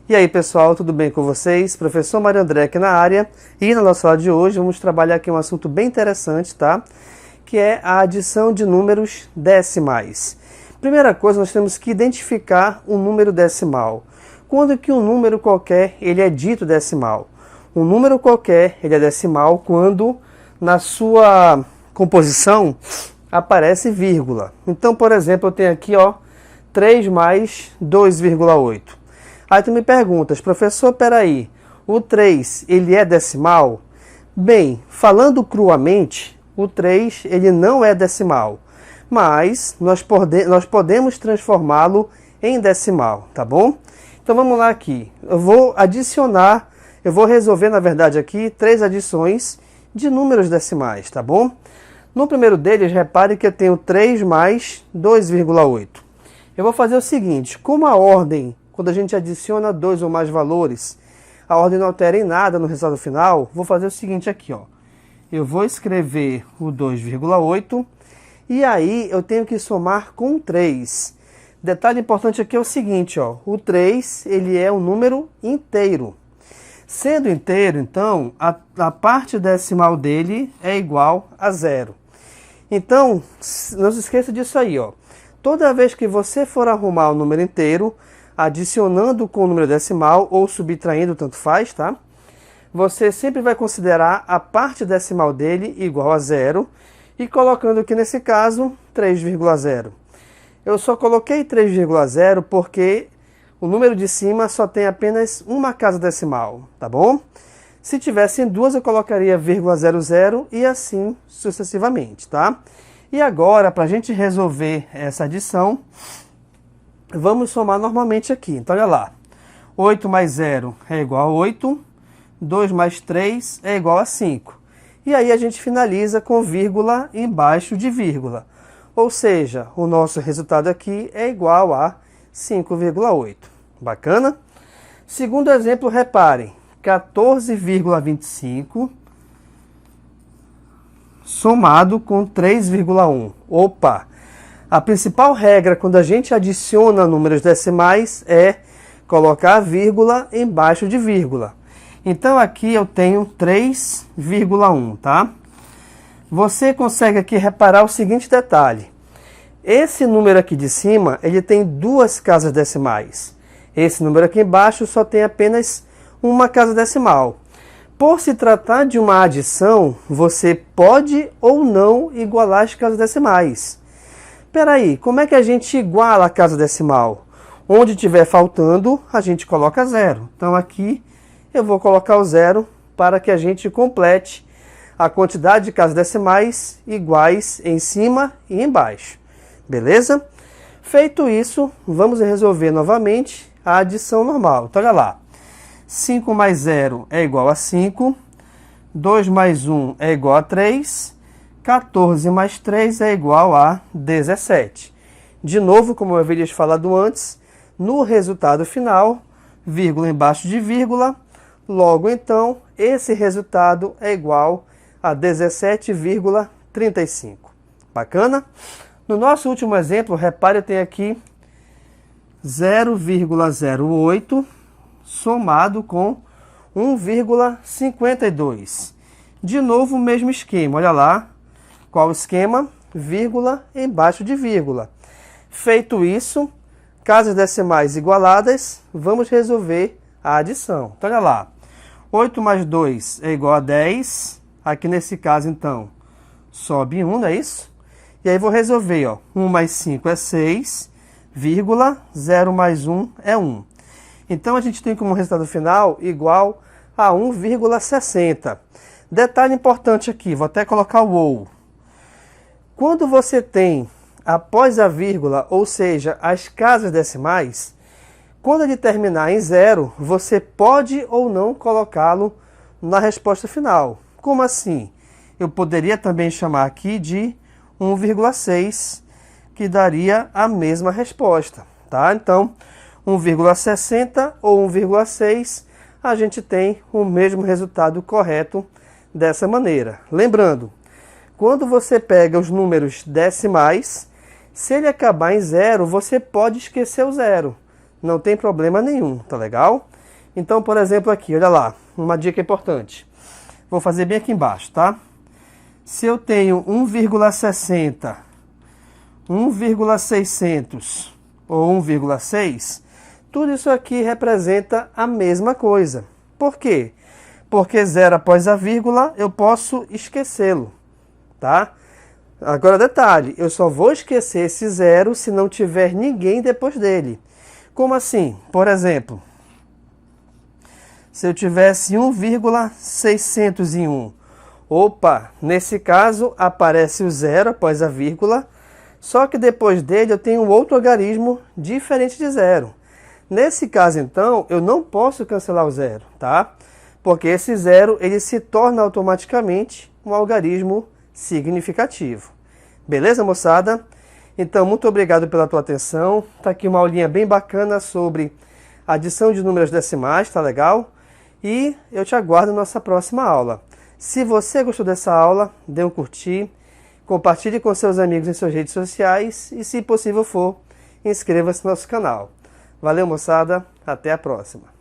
E aí pessoal, tudo bem com vocês? Professor Mário André aqui na área. E na nossa aula de hoje vamos trabalhar aqui um assunto bem interessante, tá? Que é a adição de números decimais. Primeira coisa, nós temos que identificar um número decimal. Quando que um número qualquer ele é dito decimal? Um número qualquer ele é decimal quando na sua composição aparece vírgula. Então, por exemplo, eu tenho aqui 3 mais 2,8. Aí tu me perguntas, professor, peraí, o 3 ele é decimal? Bem, falando cruamente, o 3 ele não é decimal, mas nós podemos transformá-lo em decimal, tá bom? Então vamos lá aqui, eu vou resolver na verdade aqui 3 adições de números decimais, tá bom? No primeiro deles, repare que eu tenho 3 mais 2,8. Eu vou fazer o seguinte, como a ordem, quando a gente adiciona 2 ou mais valores, a ordem não altera em nada no resultado final, vou fazer o seguinte aqui, Eu vou escrever o 2,8 e aí eu tenho que somar com 3. Detalhe importante aqui é o seguinte, o 3 ele é um número inteiro. Sendo inteiro, então, a parte decimal dele é igual a 0. Então, não se esqueça disso aí, Toda vez que você for arrumar o número inteiro, adicionando com o número decimal ou subtraindo, tanto faz, tá? Você sempre vai considerar a parte decimal dele igual a 0 e colocando aqui nesse caso 3,0. Eu só coloquei 3,0 porque o número de cima só tem apenas uma casa decimal, tá bom? Se tivessem duas, eu colocaria 0,00 e assim sucessivamente, tá? E agora, para a gente resolver essa adição, vamos somar normalmente aqui. Então, olha lá. 8 mais 0 é igual a 8. 2 mais 3 é igual a 5. E aí a gente finaliza com vírgula embaixo de vírgula. Ou seja, o nosso resultado aqui é igual a 5,8. Bacana? Segundo exemplo, reparem. 14,25 somado com 3,1. Opa! A principal regra quando a gente adiciona números decimais é colocar a vírgula embaixo de vírgula. Então aqui eu tenho 3,1, tá? Você consegue aqui reparar o seguinte detalhe. Esse número aqui de cima, ele tem duas casas decimais. Esse número aqui embaixo só tem apenas uma casa decimal. Por se tratar de uma adição, você pode ou não igualar as casas decimais. Peraí, como é que a gente iguala a casa decimal? Onde estiver faltando, a gente coloca 0. Então aqui eu vou colocar o 0 para que a gente complete a quantidade de casas decimais iguais em cima e embaixo. Beleza? Feito isso, vamos resolver novamente a adição normal. Então olha lá. 5 mais 0 é igual a 5. 2 mais 1 é igual a 3. 14 mais 3 é igual a 17. De novo, como eu havia falado antes, no resultado final, vírgula embaixo de vírgula, logo então, esse resultado é igual a 17,35. Bacana? No nosso último exemplo, repare, eu tenho aqui 0,08 somado com 1,52. De novo, o mesmo esquema. Olha lá. Qual o esquema? Vírgula embaixo de vírgula. Feito isso, casas decimais igualadas, vamos resolver a adição. Então, olha lá. 8 mais 2 é igual a 10. Aqui nesse caso, então, sobe 1, não é isso? E aí vou resolver. 1 mais 5 é 6, 0 mais 1 é 1. Então, a gente tem como resultado final igual a 1,60. Detalhe importante aqui, vou até colocar o ou. Quando você tem, após a vírgula, ou seja, as casas decimais, quando ele terminar em 0, você pode ou não colocá-lo na resposta final. Como assim? Eu poderia também chamar aqui de 1,6, que daria a mesma resposta, tá? Então, 1,60 ou 1,6, a gente tem o mesmo resultado correto dessa maneira. Lembrando, quando você pega os números decimais, se ele acabar em 0, você pode esquecer o 0. Não tem problema nenhum, tá legal? Então, por exemplo, aqui, olha lá, uma dica importante. Vou fazer bem aqui embaixo, tá? Se eu tenho 1,60, 1,600 ou 1,6, tudo isso aqui representa a mesma coisa. Por quê? Porque zero após a vírgula eu posso esquecê-lo, tá? Agora detalhe, eu só vou esquecer esse zero se não tiver ninguém depois dele. Como assim? Por exemplo, se eu tivesse 1,601, opa, nesse caso aparece o zero após a vírgula, só que depois dele eu tenho outro algarismo diferente de zero. Nesse caso, então, eu não posso cancelar o zero, tá? Porque esse zero ele se torna automaticamente um algarismo significativo. Beleza, moçada? Então, muito obrigado pela tua atenção. Tá aqui uma aulinha bem bacana sobre adição de números decimais, tá legal? E eu te aguardo na nossa próxima aula. Se você gostou dessa aula, dê um curtir, compartilhe com seus amigos em suas redes sociais e, se possível for, inscreva-se no nosso canal. Valeu, moçada. Até a próxima.